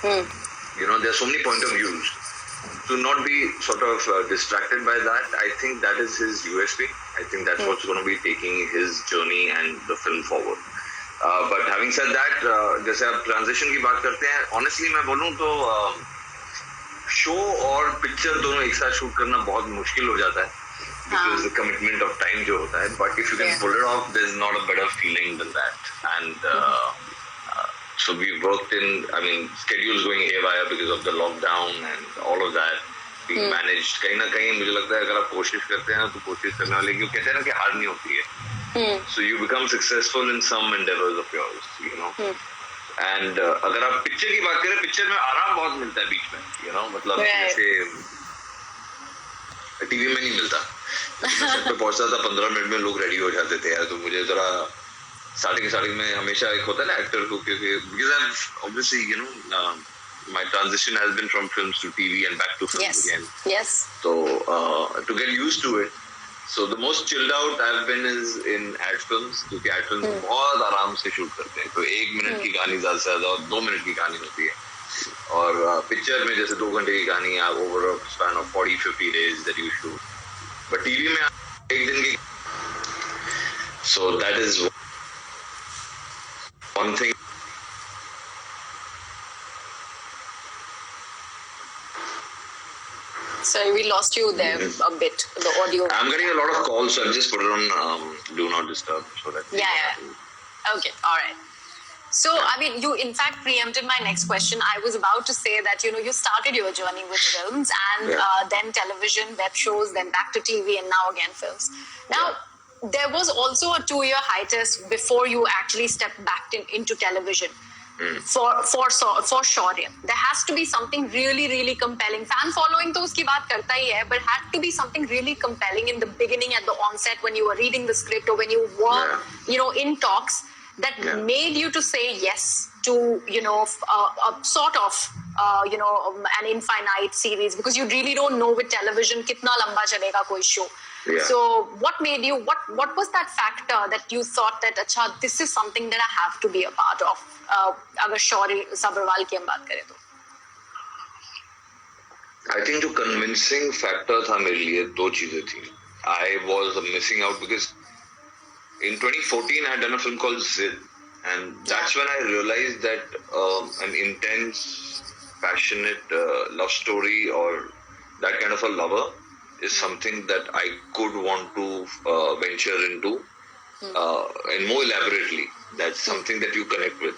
There are so many point of views. To not be sort of distracted by that, I think that is his USP. I think that's what's going to be taking his journey and the film forward. But having said that, जैसे आप transition की बात करते हैं, honestly मैं बोलूँ तो show और पिक्चर दोनों एक साथ शूट करना बहुत मुश्किल हो जाता है because the commitment of time जो होता है. But if you can pull it off, there's not a better feeling than that. And so we worked in, schedules going haywire because of the lockdown and all of that being managed. कहीं ना कहीं मुझे लगता है अगर आप कोशिश करते हैं तो कोशिश करने वाले क्यों कहते हैं ना कि हार नहीं होती है. So you become successful in some endeavors of yours, And अगर आप पिक्चर की बात करें, पिक्चर में आराम बहुत मिलता है बीच में, मतलब जैसे टीवी में नहीं मिलता. सेट पे पहुंचता था 15 मिनट में लोग रेडी हो जाते थे यार. तो मुझे जरा स्टार्टिंग में हमेशा एक होता है ना एक्टर को, क्योंकि because I've obviously my transition has been from films to TV and back to films again. Yes. So to get used to it, so the most chilled out I've been is in ad films, क्योंकि ad films बहुत आराम से shoot करते हैं. तो 1 minute की कहानी ज्यादा से ज्यादा 2 मिनट की कहानी होती है. और पिक्चर में जैसे 2 घंटे की कहानी आप over a span of 40-50 days that you shoot. But TV में 1 दिन की. So that is one thing. Sorry, we lost you there a bit. The audio. I'm getting a lot of calls, so I'll just put it on do not disturb so that. Yeah. Okay. All right. So, you in fact preempted my next question. I was about to say that, you started your journey with films and then television, web shows, then back to TV and now again films. Now, there was also a 2-year hiatus before you actually stepped back into television. For Shaurya, there has to be something really, really compelling. Fan following to uski baat karta hi hai, but had to be something really compelling in the beginning, at the onset, when you were reading the script or when you were, in talks, that made you to say yes to, a sort of, an infinite series, because you really don't know with television kitna lamba chalega koi show. Yeah. So what made you, what was that factor that you thought that, acha, this is something that I have to be a part of? अगर शौर्य sabharwal की हम बात करें तो. I think जो convincing factor था मेरे लिए 2 चीजें थी. I was missing out because in 2014 I had done a film called Zid, and that's when I realized that an intense, passionate love story or that kind of a lover is something that I could want to venture into and more elaborately. That's something that you connect with,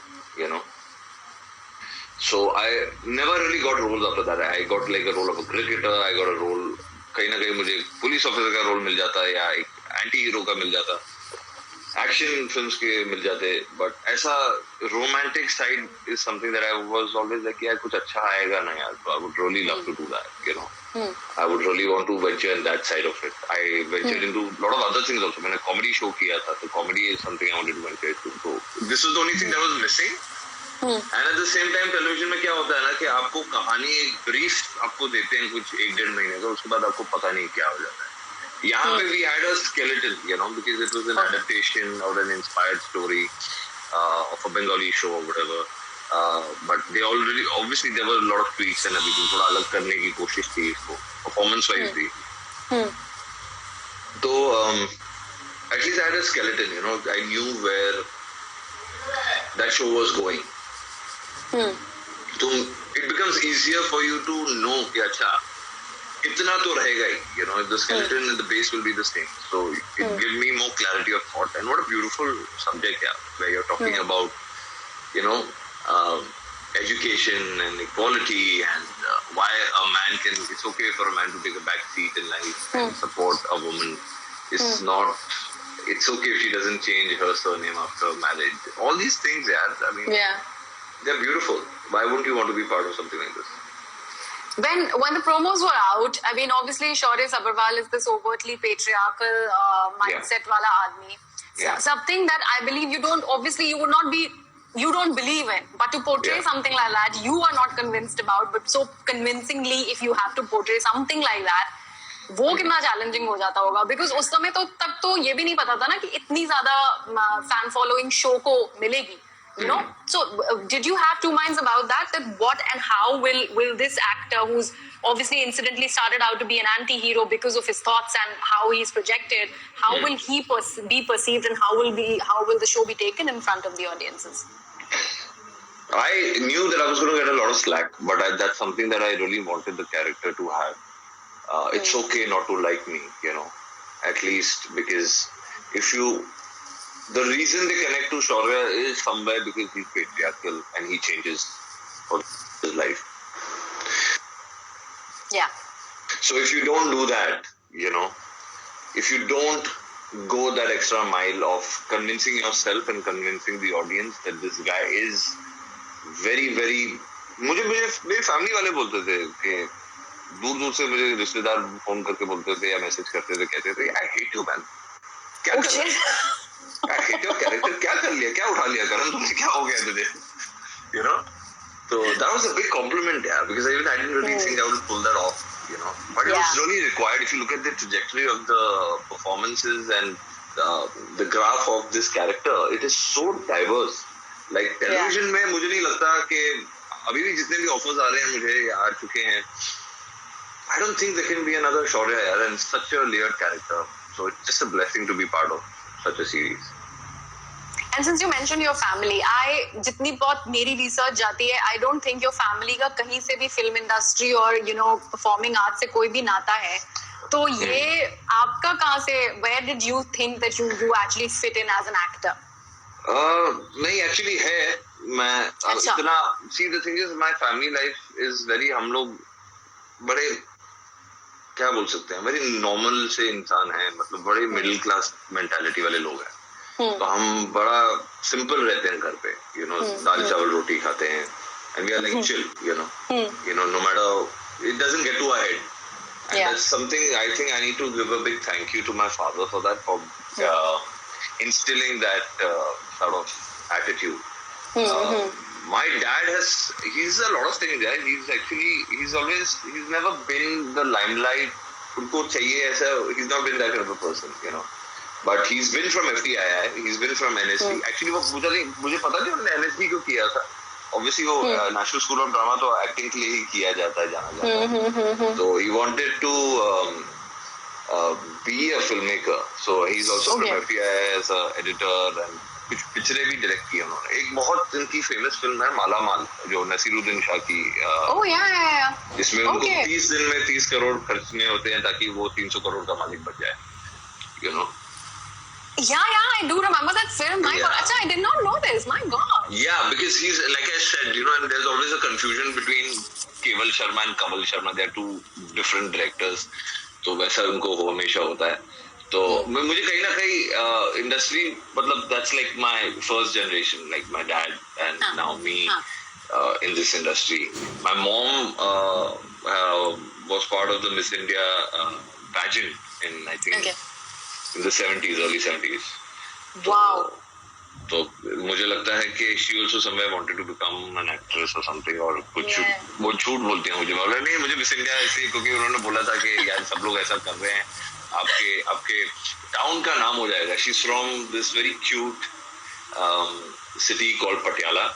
So I never really got roles after that. I got like a role of a cricketer. I got a role, कहीं ना कहीं मुझे police officer का role मिल जाता या एक anti hero का मिल जाता, एक्शन फिल्म्स के मिल जाते. बट ऐसा romantic side is something that I was always like यार कुछ अच्छा आएगा ना यार. I would really love to do that, I would really want to venture in that side of it. I ventured into a lot of other things also. मैंने comedy show किया था, so comedy is something I wanted to venture into. So this was the only thing that was missing. And at the same time, television में क्या होता है ना कि आपको कहानी एक brief आपको देते हैं कुछ 1-1.5 महीने का, उसके बाद आपको पता नहीं क्या हो जाता है. यहाँ पे we had a skeleton, because it was an adaptation or an inspired story of a Bengali show or whatever. But they already, obviously there were a lot of tweaks and everything. थोड़ा अलग करने की कोशिश थी इसको, performance wise भी. तो at least I had a skeleton, I knew where that show was going. So it becomes easier for you to know कि अच्छा इतना तो रहेगा ही, the skeleton and the base will be the same. So it gave me more clarity of thought. And what a beautiful subject, where you're talking about, education and equality and why a man it's okay for a man to take a back seat in life and support a woman. It's not, it's okay if she doesn't change her surname after marriage. All these things, they're beautiful. Why wouldn't you want to be part of something like this? When the promos were out, obviously Shaurya Sabharwal is this overtly patriarchal mindset wala aadmi. Something that I believe you don't believe in, but to portray something like that, you are not convinced about, but so convincingly, if you have to portray something like that, वो कितना challenging हो जाता होगा, because उस समय तो तब तो ये भी नहीं पता था ना कि इतनी ज्यादा फैन फॉलोइंग शो को मिलेगी, So did you have two minds about that what and how will this actor, who's obviously incidentally started out to be an anti-hero because of his thoughts and how he's projected, how will he be perceived, and how will the show be taken in front of the audiences? I knew that I was going to get a lot of slack, but that's something that I really wanted the character to have. It's okay not to like me, at least, because the reason they connect to Shaurya is somewhere because he's patriarchal and he changes for his life. Yeah. So if you don't do that, if you don't go that extra mile of convincing yourself and convincing the audience that this guy is very, very... मुझे मेरे family वाले बोलते थे कि दूर से मुझे रिश्तेदार फोन करके बोलते थे या मैसेज करते थे, कहते थे आई हेट यू मैन, क्या कर रहा है, आई हेट योर कैरेक्टर, क्या कर लिया, क्या उठा लिया करण तुमने, क्या हो गया तुझे, so that was a big compliment, because I didn't really think I would pull that off, but it was really required. If you look at the trajectory of the performances and the graph of this character, it is so diverse. Like television में मुझे नहीं लगता कि अभी भी जितने भी offers आ रहे हैं मुझे आ चुके हैं, I don't think there can be another Shaurya and such a layered character. So it's just a blessing to be part of such a series. And since you mentioned your family, जितनी बहुत मेरी research जाती है, I don't think your family का कहीं से भी film industry और performing arts से कोई भी नाता है. तो ये आपका कहाँ से? Where did you think that you actually fit in as an actor? नहीं, actually है. मैं इतना, see the thing is my family life is very, हम लोग बड़े क्या बोल सकते हैं, very normal से इंसान हैं, मतलब बड़े middle class mentality वाले लोग हैं. तो हम बड़ा सिंपल रहते हैं घर पे, दाल चावल रोटी खाते हैं, and we are like chill, no matter, it doesn't get to our head, and that's something I think I need to give a big thank you to my father for that, for instilling that sort of attitude. My dad he's a lot of things, he's never been the limelight, उनको चाहिए ऐसा, he's not been that kind of a person, But he's been from FTII, he's been from NSD. Actually, मुझे पता नहीं उन्होंने NSD क्यों किया था. Obviously, वो National School of Drama तो acting के लिए ही किया जाता है, जाना जाता है. So he wanted to be a filmmaker. So he's also from FTII as an editor and कुछ पिक्चरें भी डायरेक्ट की उन्होंने. एक बहुत इनकी फेमस फिल्म है माला माल, जो नसीरुद्दीन शाह की. जिसमें उनको 30 दिन में 30 करोड़ खर्चने होते हैं ताकि वो 300 करोड़ का मालिक बन जाए. Yeah, I do remember that film. My God, Achha, I did not know this. My God. Yeah, because he's, like I said, and there's always a confusion between Keval Sharma and Kamal Sharma. They are two different directors. तो वैसा उनको हमेशा होता है. तो मुझे कहीं ना कहीं industry, मतलब that's like my first generation, like my dad and now me in this industry. My mom was part of the Miss India pageant in, I think, in the 70s, early 70s. Wow. तो मुझे लगता है कि she also somewhere wanted to become an actress or something, और कुछ वो झूठ बोलती हैं मुझे, बोला नहीं मुझे मिस इंडिया ऐसे, क्योंकि उन्होंने बोला था कि यार सब लोग ऐसा कर रहे हैं, आपके टाउन का नाम हो जाएगा. She's from this very cute city called Patiala,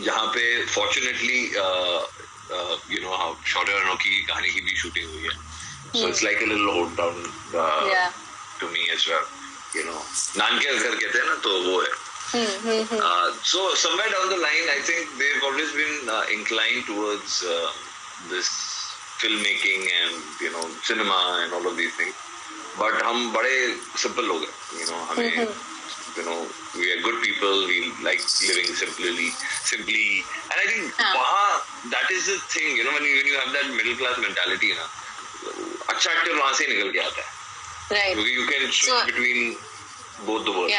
जहाँ पे fortunately Shaurya की कहानी की भी शूटिंग हुई है. So it's like a little hometown to me as well, नानके घर कहते हैं ना, तो वो है. So somewhere down the line, I think they've always been inclined towards this filmmaking and cinema and all of these things. But हम बड़े simple लोग हैं, हमें we are good people, we like living simply, and I think that is the thing, when you have that middle class mentality, अच्छा actor वहाँ से निकल के आता है. Right. You can switch between both the worlds.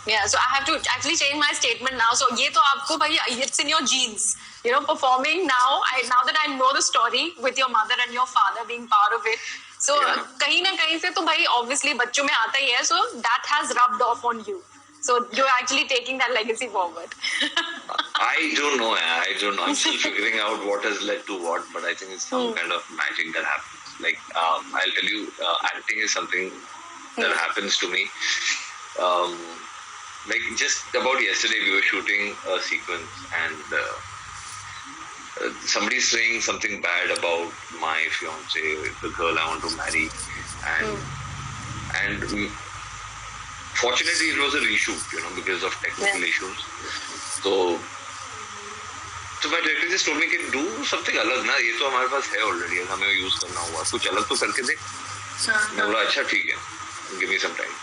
Yeah. So I have to actually change my statement now. So ये तो आपको भाई, it's in your genes. Performing now. Now that I know the story with your mother and your father being part of it. So कहीं ना कहीं से तो भाई obviously बच्चों में आता ही है. So that has rubbed off on you. So you're actually taking that legacy forward. I don't know. I'm still figuring out what has led to what, but I think it's some kind of magic that happens. Like, I'll tell you, acting is something that happens to me. Like, just about yesterday, we were shooting a sequence, and somebody saying something bad about my fiance, the girl I want to marry, and fortunately it was a reshoot, because of technical issues. So my director just told me कि do something अलग ना, ये तो हमारे पास है already, हमें use करना हुआ, कुछ अलग तो करके देख. मैं बोला अच्छा ठीक है, give me some time.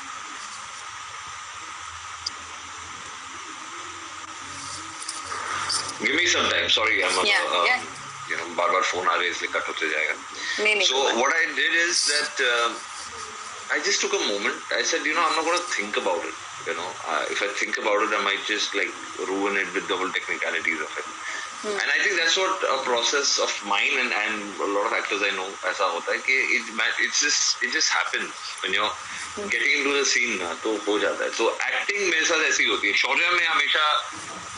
Give me some time. Sorry, I'm बार-बार फोन आ रहे हैं इसलिए कट होते जाएगा. So what I did is that I just took a moment. I said, I'm not going to think about it. If I think about it, I might just like ruin it with the whole technicalities of it. And I think that's what a process of mine and a lot of actors I know ऐसा होता है कि it just happens when you're getting into the scene ना, तो हो जाता है. तो acting मेरे साथ ऐसी होती है. शौर्य में हमेशा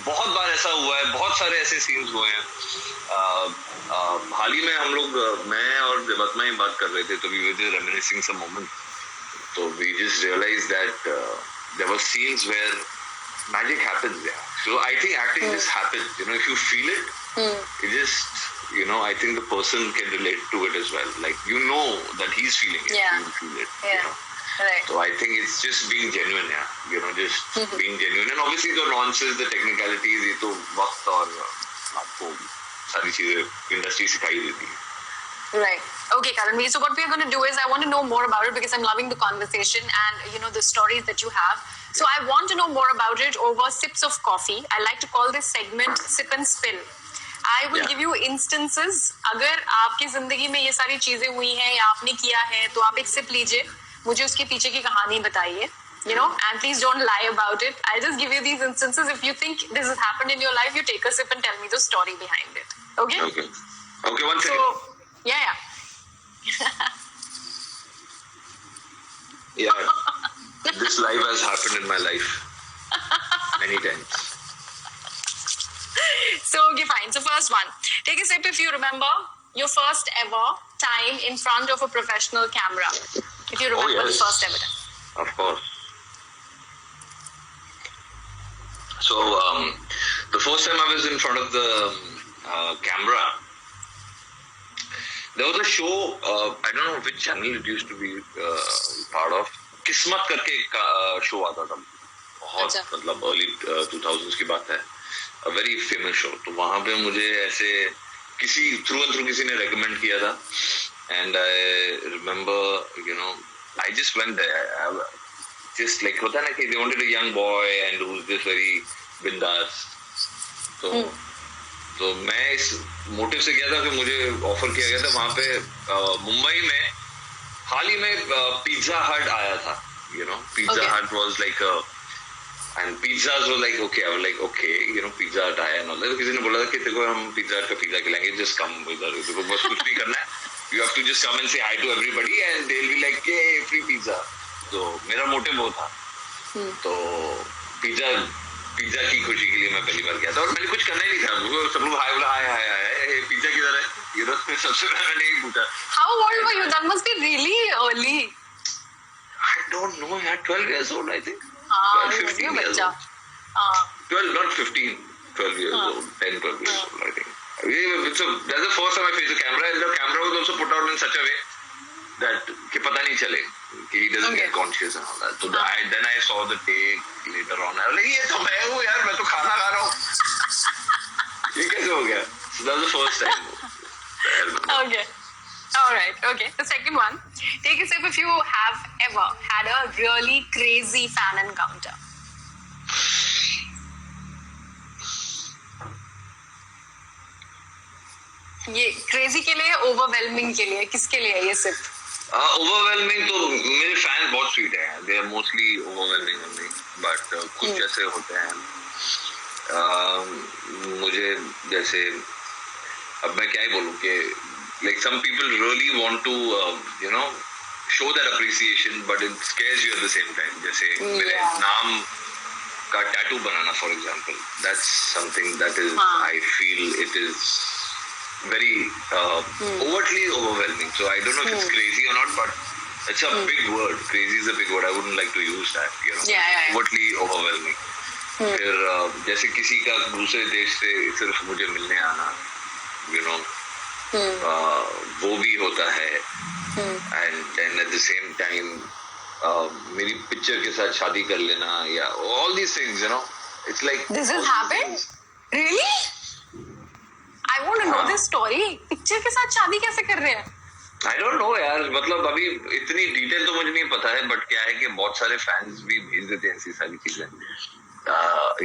बहुत बार ऐसा हुआ है, बहुत सारे ऐसे सीन्स हुए हैं. हाल ही में हम लोग, मैं और देवात्मा ही बात कर रहे थे, तो we were just reminiscing some moment. So we just realized that there were scenes where magic happens there. So I think acting just happens. If you feel it, it just, I think the person can relate to it as well. Like, that he's feeling it. Yeah. You feel it. Yeah. Right. So I think it's just being genuine, just being genuine. And obviously the nuances, the technicalities, ये तो वक्त और आपको सारी चीजें industry सिखाई देती है. Right. Okay, Karanveer. So what we are going to do is I want to know more about it because I'm loving the conversation and the stories that you have. So I want to know more about it over sips of coffee. I like to call this segment sip and spill. I will give you instances. अगर आपकी जिंदगी में ये सारी चीजें हुई हैं या आपने किया है तो आप एक सिप लीजिए, मुझे उसके पीछे की कहानी बताइए. And please don't lie about it. I'll just give you these instances. If you think this has happened in your life, you take a sip and tell me the story behind it. Okay? Okay, one second. So, yeah. Yeah. This life has happened in my life many times. So, okay, fine. So, first one. Take a sip if you remember your first ever time in front of a professional camera. If you remember the first ever time. Of course. So, the first time I was in front of the camera, there was a show, I don't know which channel it used to be part of. किस्मत करके एक show आता था, बहुत मतलब early 2000s की बात है. A very famous show. तो वहाँ पे मुझे ऐसे किसी ने recommend किया था. And I remember, I just went there. Just like होता है ना कि they wanted a young boy and who's just very bindas. तो मैं इस मोटिव से गया था कि मुझे ऑफर किया गया था. वहाँ पे मुंबई में हाल ही में पिज्जा हट आया था. Pizza Hut was like and pizzas were like okay. I was like okay, Pizza Hut आया ना. किसी ने बोला था कि देखो हम Pizza Hut का पिज्जा खिलाएंगे, just come इधर, देखो बस कुछ नहीं करना है. You have to just come and say hi to everybody and they'll be like hey, free pizza. तो मेरा मोटिव वो था. तो पिज्जा की खुशी के लिए मैं पहली बार गया था और मैंने कुछ करना ही नहीं था. सब लोग हाय बोला हाय पिज्जा किधर है, सबसे पहले मैंने यही पूछा. How old were you? That must be really early. I don't know, 12 years old I think. 12, 15 years old. 12, not 15, 12 years old, 10, 12 years old I think. So that's the first time I faced the camera, and the camera was also put out in such a way that कि पता नहीं चले कि he doesn't get conscious and all that. So then I saw the take later on. I was like ये तो मैं हूँ यार, मैं तो खाना खा रहा हूँ. ये कैसे हो गया? So that was the first time. Okay. All right. Okay. The second one. Take a sip if you have ever had a really crazy fan encounter. ये crazy के लिए, overwhelming के लिए, किसके लिए है ये sip? Overwhelming तो मेरे फैन बहुत स्वीट हैं. They are mostly overwhelming only. But कुछ ऐसे होते हैं. मुझे जैसे अब मैं क्या ही बोलूँ कि like some people really want to show that appreciation but it scares you at the same time. जैसे मेरे नाम का tattoo banana for example, that's something that is I feel it is very overtly overwhelming. So I don't know if it's crazy or not, but it's a big word. Crazy is a big word. I wouldn't like to use that. Overtly overwhelming. फिर जैसे किसी का दूसरे देश से सिर्फ मुझे मिलने आना, वो भी होता है, and then at the same time मेरी पिक्चर के साथ शादी कर लेना, या all these things, you know, it's like This has happened? Really? I want to know this story. Picture के साथ शादी कैसे कर रहे हैं? आई डोंट नो यार, मतलब अभी इतनी डिटेल तो मुझे नहीं पता है, बट क्या है कि बहुत सारे फैंस भी भेज देते हैं ऐसी सारी चीजें,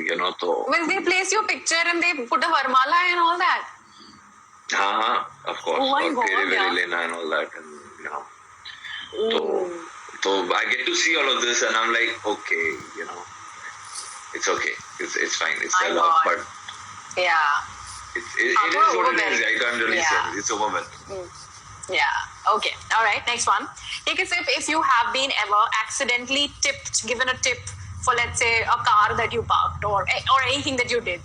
यू नो, तो When they place your picture and they put a varmala and all that. हाँ, of course, Oh my और God, फेरे वेरे yeah. लेना and all that, and you know, तो I get to see all of this and I'm like, okay, you know, it's okay, it's fine, it's My a love, God. but Yeah. it is what it is. overwhelmed. I can't really Yeah. say it's overwhelming. Yeah. Okay. All right. Next one. Take a sip. If you have been ever accidentally given a tip for, let's say, a car that you parked or anything that you did.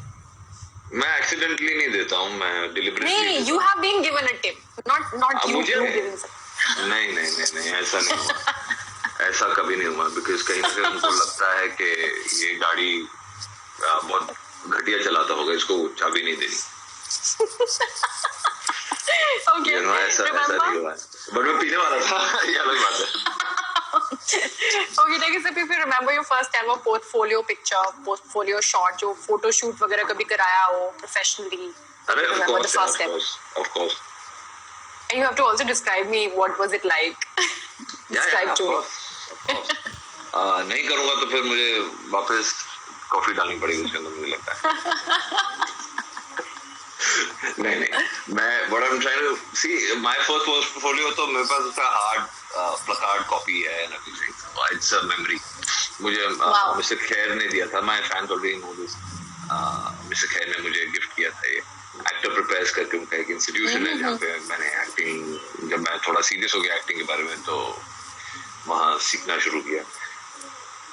मैं accidentally नहीं देता हूँ, मैं deliberately नहीं, देता you have been given a tip. Not you मुझे giving some. नहीं, ऐसा नहीं हुआ, ऐसा कभी नहीं हुआ, बिकॉज कहीं ना कहीं उनको लगता है कि ये गाड़ी बहुत घटिया चलाता होगा, इसको चाबी नहीं देनी, Okay. you know, ऐसा नहीं हुआ, बट मैं पीने वाला था, ये अलग बात है. Okay, take a sip. If you remember your first ever portfolio picture, portfolio shot, जो photo shoot वगैरह कभी कराया हो professionally. अरे of Remember the course, first step. of course. And you have to also describe me what was it like. Describe to me. Of course. नहीं करूँगा तो फिर मुझे वापस कॉफी डालनी पड़ेगी उसके अंदर, मुझे लगता है. नहीं, मैं what I'm trying to see, my first portfolio तो मेरे पास उसका hard placard copy है and everything. It's a memory. मुझे मिस्टर खैर ने दिया था, my fans already know this. Mister खैर ने मुझे गिफ्ट किया था ये एक्टर प्रिपेयर्स करके, उनका एक इंस्टीट्यूशन है जहाँ पे मैंने एक्टिंग, जब मैं थोड़ा सीरियस हो गया एक्टिंग के बारे में, तो वहाँ सीखना शुरू किया.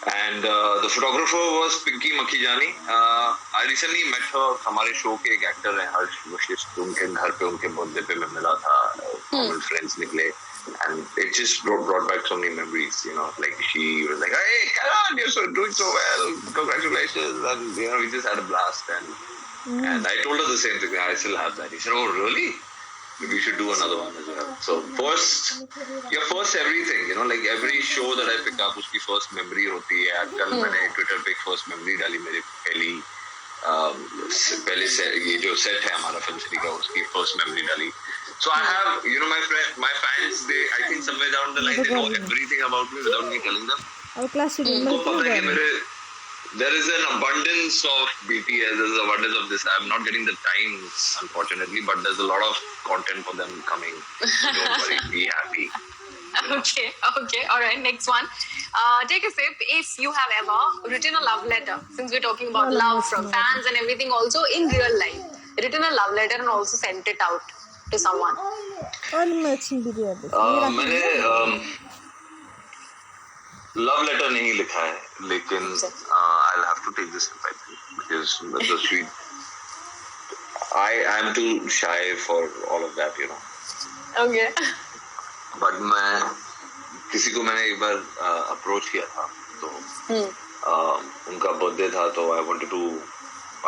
And the photographer was Pinky Makhijani. I recently met her. हमारे शो के एक एक्टर हैं हर्ष वशिष्ठ, उनके घर पे उनके बर्थडे पे मैं मिला था, common friends निकले, and it just brought back so many memories, you know, like she was like, hey Karan, you're doing so well, congratulations, and you know, we just had a blast, and I told her the same thing, I still have that. He said, oh really? We should do another one as well. So first everything, you know, like every show that I pick up, उसकी first memory होती है. कल मैंने Twitter पे एक first memory डाली, मेरी पहले से ये जो set है हमारा फिल्म सिटी का, उसकी first memory डाली. So I have, you know, my fans, I think somewhere down the line, they know everything about me without me telling them. उनको पता है कि मेरे there is an abundance of BTS, there's an abundance of this. I'm not getting the time, unfortunately, but there's a lot of content for them coming. Don't worry, be happy. Okay, all right. Next one. Take a sip. If you have ever written a love letter, since we're talking about love from fans and everything, also in real life, written a love letter and also sent it out to someone. मैंने love letter नहीं लिखा है, लेकिन I'll have to take this step, I think, because the sweet, I am too shy for all of that, you know. Okay. But मैंने एक बार approach किया था, तो उनका बर्थडे था, तो I wanted to,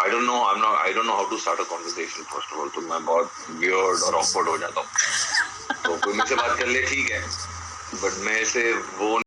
I don't know how to start a conversation first of all, तो मैं बहुत weird और awkward हो जाता हूँ, तो कोई मुझसे बात कर ले ठीक है, but मैं ऐसे वो